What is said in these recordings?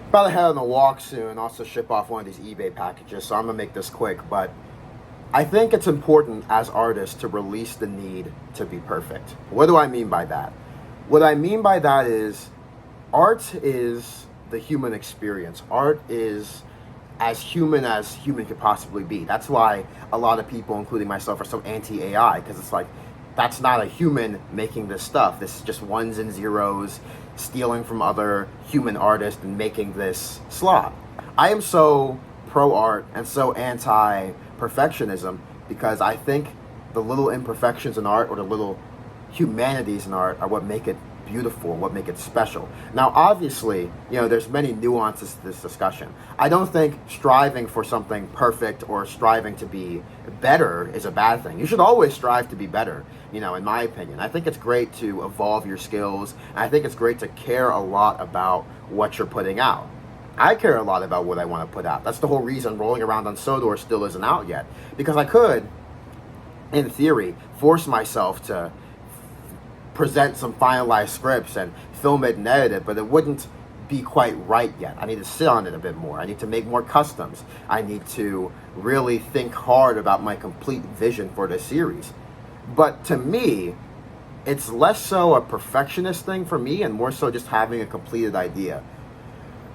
About to head on a walk soon, also ship off one of these eBay packages, so I'm gonna make this quick, but I think it's important as artists to release the need to be perfect. What do I mean by that? What I mean by that is art is the human experience. Art is as human could possibly be. That's why a lot of people, including myself, are so anti-AI, because it's like, that's not a human making this stuff. This is just ones and zeros, stealing from other human artists and making this slop. I am so pro-art and so anti-perfectionism because I think the little imperfections in art or the little humanities in art are what make it beautiful, what make it special. Now, obviously, there's many nuances to this discussion. I don't think striving for something perfect or striving to be better is a bad thing. You should always strive to be better, in my opinion. I think it's great to evolve your skills. And I think it's great to care a lot about what you're putting out. I care a lot about what I want to put out. That's the whole reason Rolling Around on Sodor still isn't out yet. Because I could, in theory, force myself to present some finalized scripts and film it and edit it, but it wouldn't be quite right yet. I need to sit on it a bit more. I need to make more customs. I need to really think hard about my complete vision for the series. But to me, it's less so a perfectionist thing for me and more so just having a completed idea.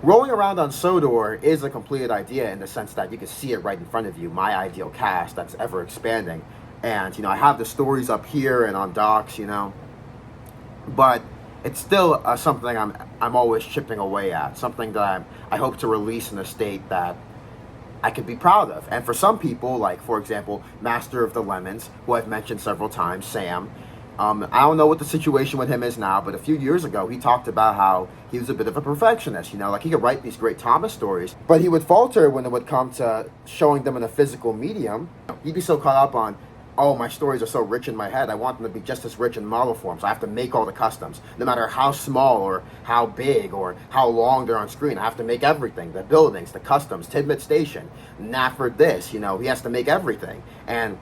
Rolling Around on Sodor is a completed idea in the sense that you can see it right in front of you, my ideal cast that's ever expanding. And, I have the stories up here and on docs, but it's still something I'm always chipping away at, something that I hope to release in a state that I could be proud of. And for some people, like, for example, Master of the Lemons, who I've mentioned several times, Sam, I don't know what the situation with him is now, but a few years ago, he talked about how he was a bit of a perfectionist, like he could write these great Thomas stories, but he would falter when it would come to showing them in a physical medium. He'd be so caught up on, oh, my stories are so rich in my head, I want them to be just as rich in model form, so I have to make all the customs, no matter how small or how big or how long they're on screen. I have to make everything, the buildings, the customs, Tidmouth Station, Nafford this, he has to make everything. And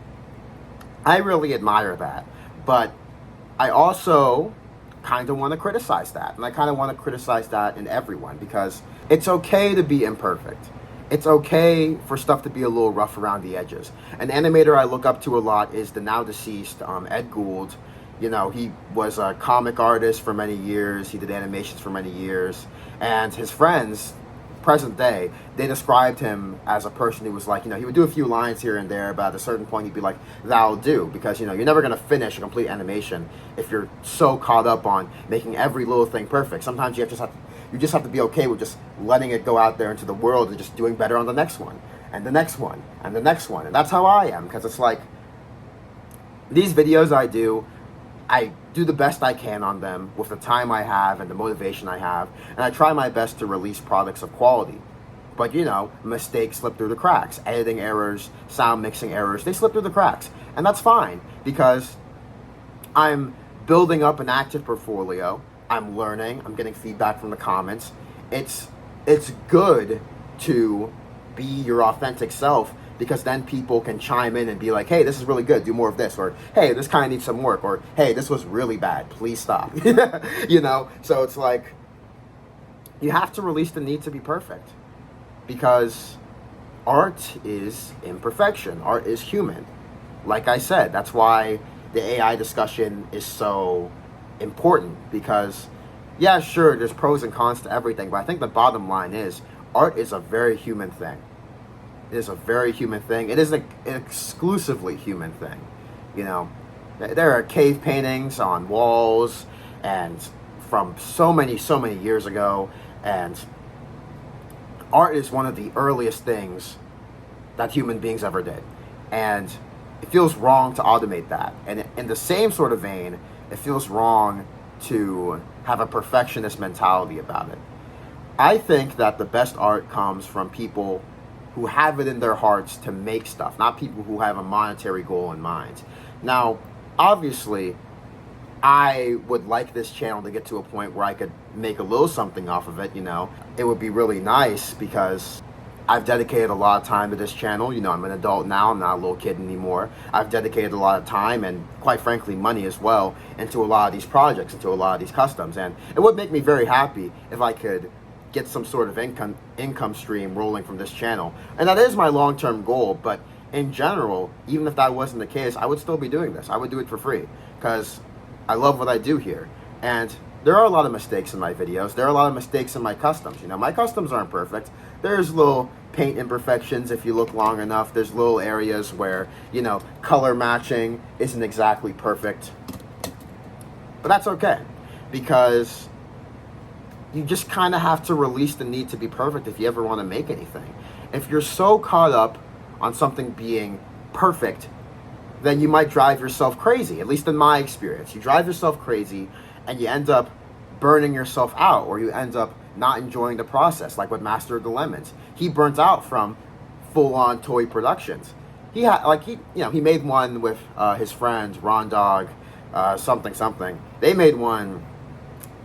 I really admire that, but I also kind of want to criticize that, and I kind of want to criticize that in everyone, because it's okay to be imperfect. It's okay for stuff to be a little rough around the edges. An animator I look up to a lot is the now deceased Ed Gould. He was a comic artist for many years. He did animations for many years. And his friends, present day, they described him as a person who was like, he would do a few lines here and there, but at a certain point he'd be like, that'll do. Because, you're never going to finish a complete animation if you're so caught up on making every little thing perfect. Sometimes you just have to be okay with just letting it go out there into the world and just doing better on the next one, and the next one, and the next one. And that's how I am, because it's like, these videos I do the best I can on them with the time I have and the motivation I have, and I try my best to release products of quality. But, mistakes slip through the cracks. Editing errors, sound mixing errors, they slip through the cracks. And that's fine, because I'm building up an active portfolio. I'm learning. I'm getting feedback from the comments. It's good to be your authentic self, because then people can chime in and be like, hey, this is really good, do more of this, or hey, this kind of needs some work, or hey, this was really bad, please stop. So it's like, you have to release the need to be perfect, because art is imperfection. Art is human. Like I said, that's why the AI discussion is so important, because yeah, sure, there's pros and cons to everything, but I think the bottom line is art is a very human thing. It is a very human thing. It is an exclusively human thing. There are cave paintings on walls and from so many years ago, and art is one of the earliest things that human beings ever did, and it feels wrong to automate that. And in the same sort of vein, it feels wrong to have a perfectionist mentality about it. I think that the best art comes from people who have it in their hearts to make stuff, not people who have a monetary goal in mind. Now, obviously, I would like this channel to get to a point where I could make a little something off of it, It would be really nice, because I've dedicated a lot of time to this channel. I'm an adult now. I'm not a little kid anymore. I've dedicated a lot of time and, quite frankly, money as well into a lot of these projects, into a lot of these customs. And it would make me very happy if I could get some sort of income stream rolling from this channel. And that is my long-term goal, but in general, even if that wasn't the case, I would still be doing this. I would do it for free because I love what I do here. And there are a lot of mistakes in my videos. There are a lot of mistakes in my customs. You know, my customs aren't perfect. There's little paint imperfections if you look long enough. There's little areas where, you know, color matching isn't exactly perfect. But that's okay, because you just kind of have to release the need to be perfect if you ever want to make anything. If you're so caught up on something being perfect, then you might drive yourself crazy, at least in my experience. You drive yourself crazy and you end up burning yourself out, or you end up not enjoying the process, like with Master of the Lemons. He burnt out from full-on toy productions. He made one with his friends, Ron Dog, something. They made one,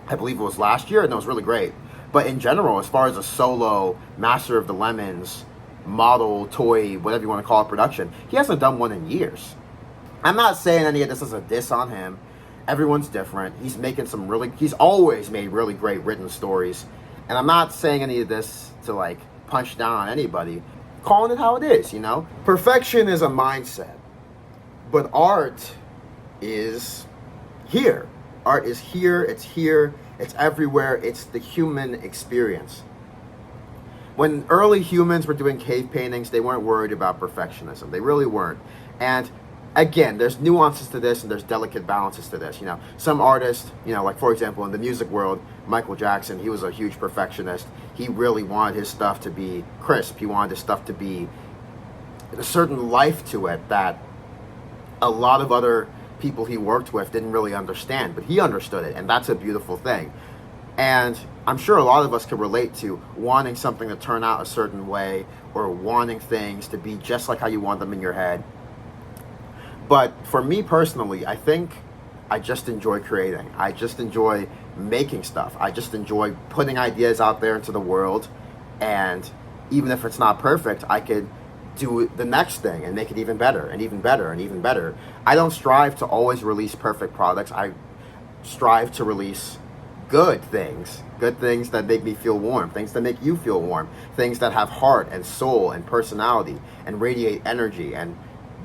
I believe it was last year, and it was really great. But in general, as far as a solo Master of the Lemons model, toy, whatever you want to call it, production, he hasn't done one in years. I'm not saying any of this is a diss on him. Everyone's different. He's always made really great written stories. And I'm not saying any of this to like punch down on anybody. Calling it how it is, you know? Perfection is a mindset. But art is here. Art is here, it's everywhere, it's the human experience. When early humans were doing cave paintings, they weren't worried about perfectionism. They really weren't. And again, there's nuances to this and there's delicate balances to this. You know, some artists, you know, like for example, in the music world, Michael Jackson, he was a huge perfectionist. He really wanted his stuff to be crisp. He wanted his stuff to be a certain life to it that a lot of other people he worked with didn't really understand, but he understood it, and that's a beautiful thing. And I'm sure a lot of us can relate to wanting something to turn out a certain way, or wanting things to be just like how you want them in your head. But for me personally, I think I just enjoy creating. I just enjoy making stuff. I just enjoy putting ideas out there into the world, and even if it's not perfect, I could do the next thing and make it even better and even better and even better. I don't strive to always release perfect products. I strive to release good things that make me feel warm, things that make you feel warm, things that have heart and soul and personality and radiate energy and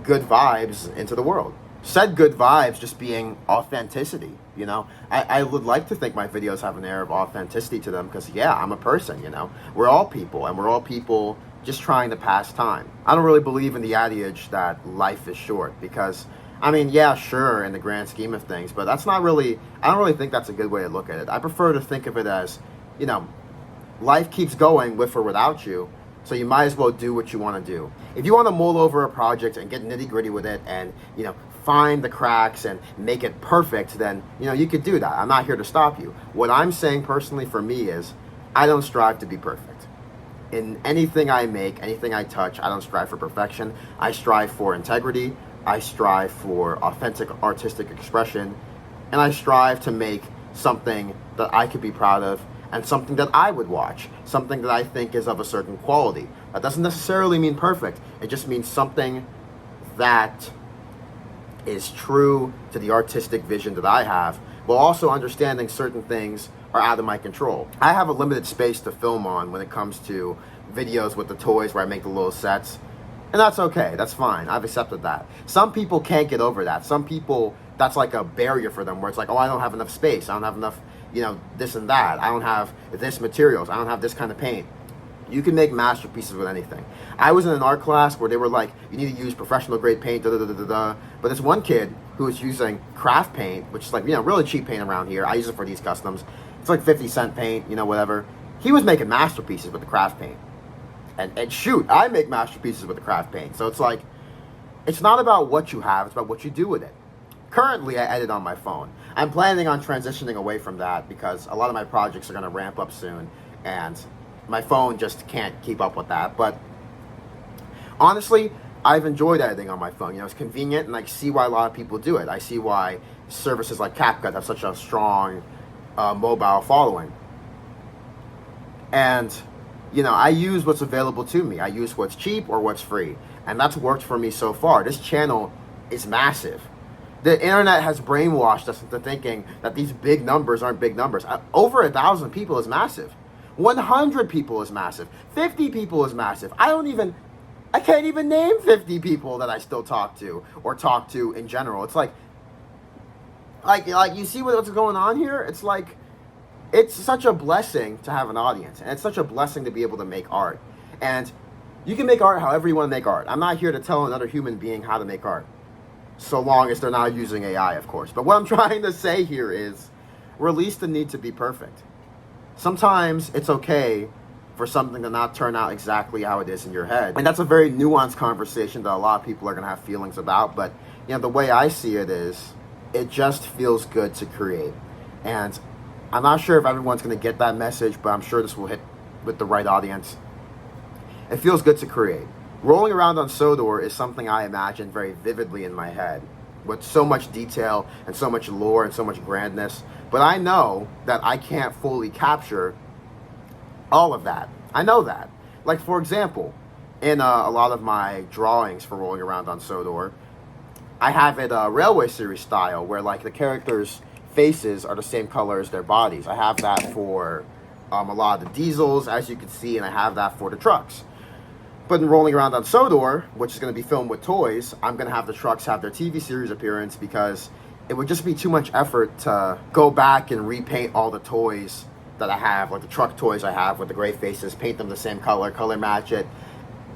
good vibes into the world. Said good vibes just being authenticity, you know? I would like to think my videos have an air of authenticity to them because, yeah, I'm a person, you know? We're all people, and we're all people just trying to pass time. I don't really believe in the adage that life is short because, I mean, yeah, sure, in the grand scheme of things, but that's not really, I don't really think that's a good way to look at it. I prefer to think of it as, you know, life keeps going with or without you, so you might as well do what you want to do. If you want to mull over a project and get nitty gritty with it and, you know, find the cracks and make it perfect, then, you know, you could do that. I'm not here to stop you. What I'm saying personally for me is I don't strive to be perfect. In anything I make, anything I touch, I don't strive for perfection. I strive for integrity. I strive for authentic artistic expression. And I strive to make something that I could be proud of and something that I would watch, something that I think is of a certain quality. That doesn't necessarily mean perfect. It just means something that is true to the artistic vision that I have, while also understanding certain things are out of my control. I have a limited space to film on when it comes to videos with the toys where I make the little sets, and that's okay, that's fine, I've accepted that. Some people can't get over that. Some people, that's like a barrier for them, where it's like, oh, I don't have enough space, I don't have enough, you know, this and that, I don't have this materials, I don't have this kind of paint. You can make masterpieces with anything. I was in an art class where they were like, you need to use professional grade paint, but this one kid who was using craft paint, which is like, you know, really cheap paint around here. I use it for these customs. It's like 50-cent paint, you know, whatever. He was making masterpieces with the craft paint. And shoot, I make masterpieces with the craft paint. So it's like, it's not about what you have, it's about what you do with it. Currently, I edit on my phone. I'm planning on transitioning away from that because a lot of my projects are going to ramp up soon, and my phone just can't keep up with that. But honestly, I've enjoyed editing on my phone. You know, it's convenient, and I see why a lot of people do it. I see why services like CapCut have such a strong mobile following. And, you know, I use what's available to me. I use what's cheap or what's free. And that's worked for me so far. This channel is massive. The internet has brainwashed us into thinking that these big numbers aren't big numbers. Over 1,000 people is massive. 100 people is massive. 50 people is massive. I can't even name 50 people that I still talk to or talk to in general. It's like you see what's going on here? It's like, it's such a blessing to have an audience, and it's such a blessing to be able to make art. And you can make art however you want to make art. I'm not here to tell another human being how to make art, so long as they're not using AI, of course. But what I'm trying to say here is, release the need to be perfect. Sometimes it's okay for something to not turn out exactly how it is in your head. And that's a very nuanced conversation that a lot of people are going to have feelings about. But, the way I see it is, it just feels good to create. And I'm not sure if everyone's going to get that message, but I'm sure this will hit with the right audience. It feels good to create. Rolling Around on Sodor is something I imagine very vividly in my head, with so much detail and so much lore and so much grandness. But I know that I can't fully capture all of that. I know that. Like, for example, in a lot of my drawings for Rolling Around on Sodor, I have it Railway Series style, where like the characters' faces are the same color as their bodies. I have that for a lot of the diesels, as you can see, and I have that for the trucks. But in Rolling Around on Sodor, which is going to be filmed with toys, I'm going to have the trucks have their TV series appearance, because it would just be too much effort to go back and repaint all the toys that I have, like the truck toys I have with the gray faces, paint them the same color match it,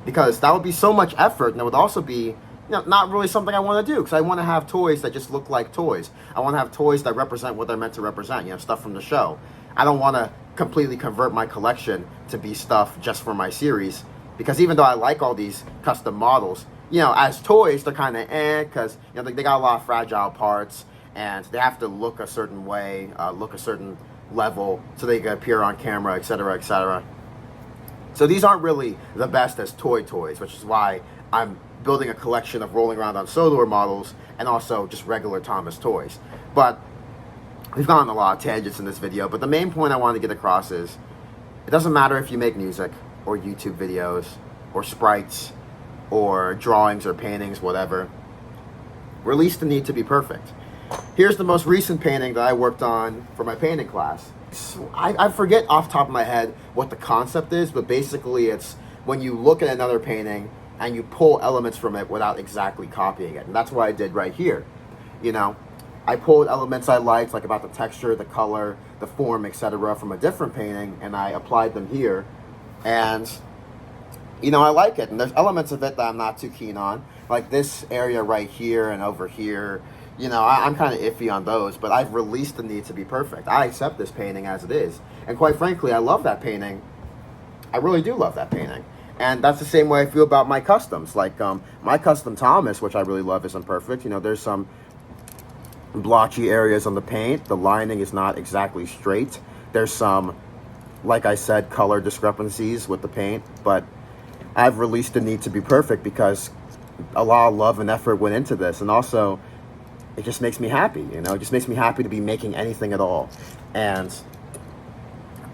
because that would be so much effort, and it would also be not really something I want to do, because I want to have toys that just look like toys. I want to have toys that represent what they're meant to represent, stuff from the show. I don't want to completely convert my collection to be stuff just for my series, because even though I like all these custom models, as toys, they're kind of because, they got a lot of fragile parts, and they have to look a certain way, look a certain level, so they can appear on camera, etc., etc. So these aren't really the best as toys, which is why I'm building a collection of Rolling Around on Sodor models, and also just regular Thomas toys. But we've gone on a lot of tangents in this video, but the main point I wanted to get across is, it doesn't matter if you make music, or YouTube videos, or sprites, or drawings, or paintings, whatever. Release the need to be perfect. Here's the most recent painting that I worked on for my painting class. I forget off the top of my head what the concept is, but basically it's when you look at another painting and you pull elements from it without exactly copying it. And that's what I did right here. I pulled elements I liked, like about the texture, the color, the form, etc., from a different painting, and I applied them here. And, I like it. And there's elements of it that I'm not too keen on, like this area right here and over here. I'm kind of iffy on those, but I've released the need to be perfect. I accept this painting as it is. And quite frankly, I love that painting. I really do love that painting. And that's the same way I feel about my customs. Like, my custom Thomas, which I really love, isn't perfect. There's some blotchy areas on the paint. The lining is not exactly straight. There's some, like I said, color discrepancies with the paint. But I've released the need to be perfect because a lot of love and effort went into this. And also, it just makes me happy, It just makes me happy to be making anything at all. And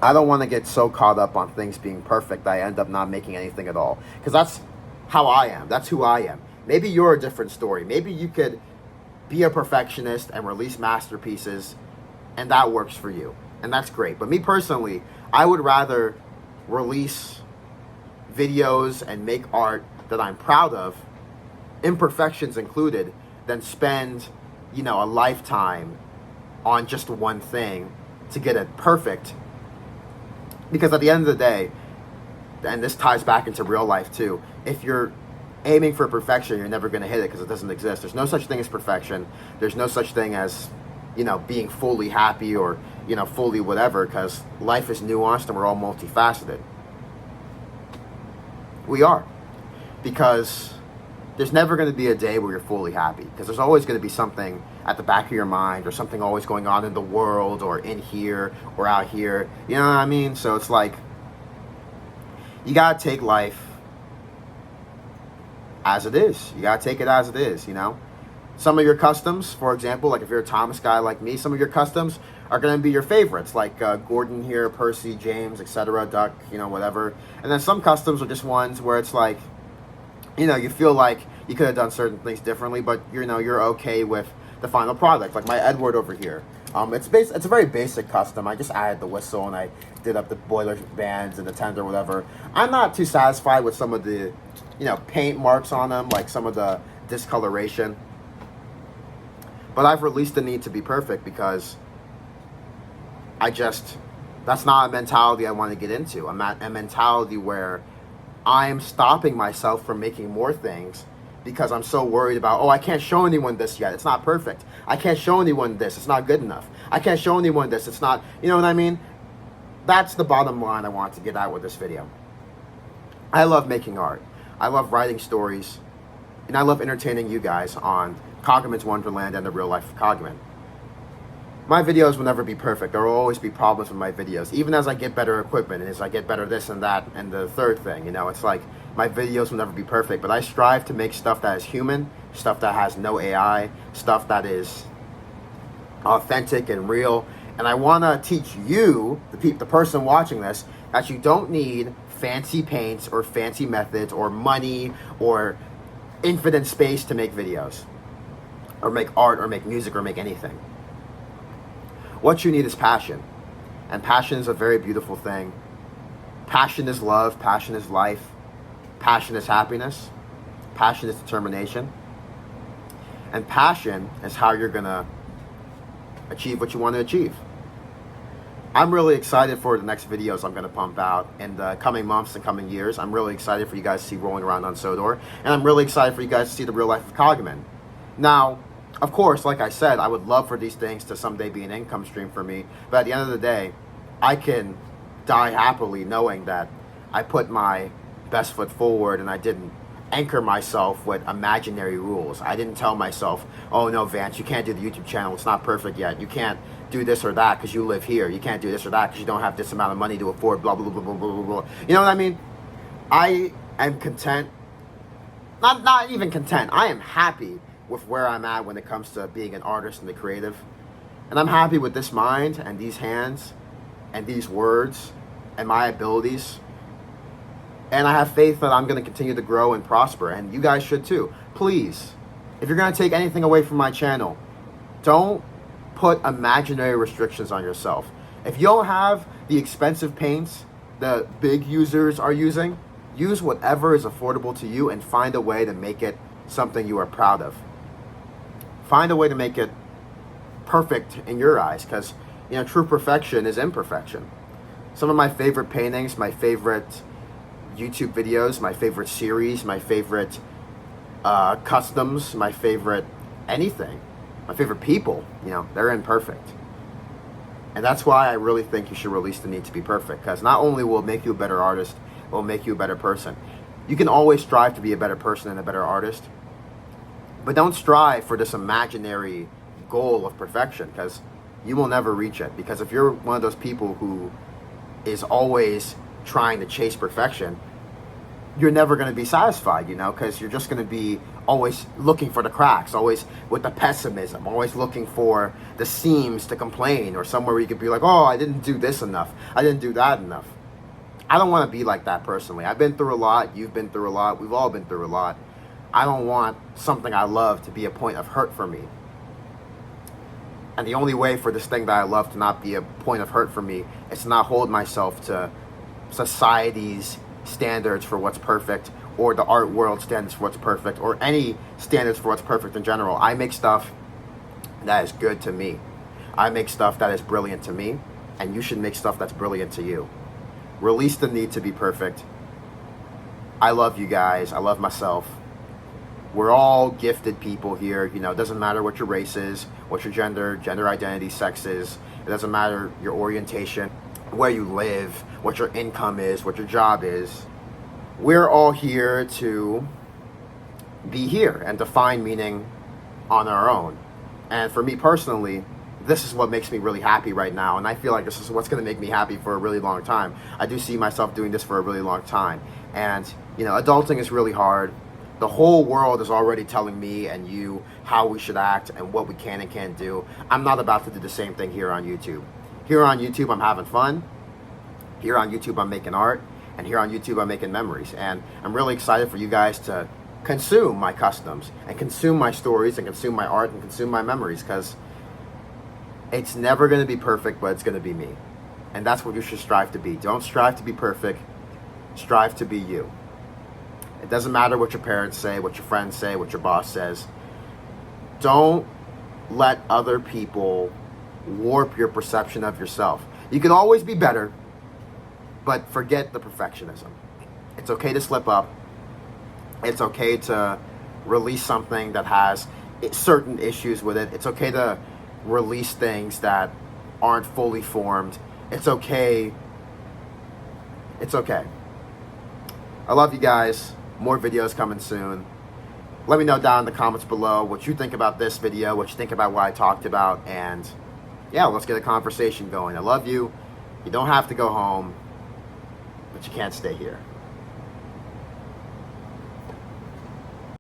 I don't want to get so caught up on things being perfect that I end up not making anything at all. Because that's how I am. That's who I am. Maybe you're a different story. Maybe you could be a perfectionist and release masterpieces, and that works for you. And that's great. But me personally, I would rather release videos and make art that I'm proud of, imperfections included, than spend a lifetime on just one thing to get it perfect. Because at the end of the day, and this ties back into real life too, if you're aiming for perfection, you're never going to hit it, because it doesn't exist. There's no such thing as perfection. There's no such thing as being fully happy or fully whatever, because life is nuanced and we're all multifaceted. We are. Because there's never going to be a day where you're fully happy, because there's always going to be something at the back of your mind, or something always going on in the world, or in here, or out here. You know what I mean? So it's like, you got to take life as it is. You got to take it as it is, Some of your customs, for example, like if you're a Thomas guy like me, some of your customs are going to be your favorites, like Gordon here, Percy, James, etc., Duck, whatever. And then some customs are just ones where it's like, you feel like you could have done certain things differently, but you're okay with the final product. Like my Edward over here. It's a very basic custom. I just added the whistle and I did up the boiler bands and the tent or whatever. I'm not too satisfied with some of the, paint marks on them, like some of the discoloration. But I've released the need to be perfect because that's not a mentality I want to get into. I'm at a mentality where I am stopping myself from making more things because I'm so worried about, I can't show anyone this yet. It's not perfect. I can't show anyone this. It's not good enough. I can't show anyone this. It's not, you know what I mean? That's the bottom line I want to get out with this video. I love making art. I love writing stories. And I love entertaining you guys on Cogman's Wonderland and the real life of Cogman. My videos will never be perfect. There will always be problems with my videos. Even as I get better equipment and as I get better this and that and the third thing, it's like my videos will never be perfect. But I strive to make stuff that is human, stuff that has no AI, stuff that is authentic and real. And I want to teach you, the person watching this, that you don't need fancy paints or fancy methods or money or infinite space to make videos or make art or make music or make anything. What you need is passion. And passion is a very beautiful thing. Passion is love. Passion is life. Passion is happiness. Passion is determination. And passion is how you're going to achieve what you want to achieve. I'm really excited for the next videos I'm going to pump out in the coming months and coming years. I'm really excited for you guys to see Rolling Around on Sodor. And I'm really excited for you guys to see the real life of Cogman. Now, of course, like I said, I would love for these things to someday be an income stream for me. But at the end of the day, I can die happily knowing that I put my best foot forward and I didn't anchor myself with imaginary rules. I didn't tell myself, oh no, Vance, you can't do the YouTube channel. It's not perfect yet. You can't do this or that because you live here. You can't do this or that because you don't have this amount of money to afford blah, blah, blah, blah, blah, blah, blah. You know what I mean? I am content. Not even content. I am happy with where I'm at when it comes to being an artist and the creative. And I'm happy with this mind and these hands and these words and my abilities. And I have faith that I'm going to continue to grow and prosper. And you guys should too. Please, if you're going to take anything away from my channel, don't put imaginary restrictions on yourself. If you don't have the expensive paints the big users are using, use whatever is affordable to you and find a way to make it something you are proud of. Find a way to make it perfect in your eyes, because true perfection is imperfection. Some of my favorite paintings, my favorite YouTube videos, my favorite series, my favorite customs, my favorite anything, my favorite people, they're imperfect. And that's why I really think you should release the need to be perfect, because not only will it make you a better artist, it will make you a better person. You can always strive to be a better person and a better artist, but don't strive for this imaginary goal of perfection, because you will never reach it. Because if you're one of those people who is always trying to chase perfection, you're never going to be satisfied, because you're just going to be always looking for the cracks, always with the pessimism, always looking for the seams to complain, or somewhere where you could be like, oh, I didn't do this enough, I didn't do that enough. I don't want to be like that personally. I've been through a lot, you've been through a lot, we've all been through a lot. I don't want something I love to be a point of hurt for me. And the only way for this thing that I love to not be a point of hurt for me is to not hold myself to society's standards for what's perfect, or the art world standards for what's perfect, or any standards for what's perfect in general. I make stuff that is good to me. I make stuff that is brilliant to me, and you should make stuff that's brilliant to you. Release the need to be perfect. I love you guys. I love myself. We're all gifted people here. It doesn't matter what your race is, what your gender identity, sex is. It doesn't matter your orientation, where you live, what your income is, what your job is. We're all here to be here and to find meaning on our own. And for me personally, this is what makes me really happy right now. And I feel like this is what's going to make me happy for a really long time. I do see myself doing this for a really long time. And, adulting is really hard. The whole world is already telling me and you how we should act and what we can and can't do. I'm not about to do the same thing here on YouTube. Here on YouTube, I'm having fun. Here on YouTube, I'm making art. And here on YouTube, I'm making memories. And I'm really excited for you guys to consume my customs and consume my stories and consume my art and consume my memories, because It's never going to be perfect, but it's going to be me. And that's what you should strive to be. Don't strive to be perfect. Strive to be you. It doesn't matter what your parents say, what your friends say, what your boss says. Don't let other people warp your perception of yourself. You can always be better, but forget the perfectionism. It's okay to slip up. It's okay to release something that has certain issues with it. It's okay to release things that aren't fully formed. It's okay. It's okay. I love you guys. More videos coming soon. Let me know down in the comments below what you think about this video, what you think about what I talked about, and yeah, let's get a conversation going. I love you. You don't have to go home, but you can't stay here.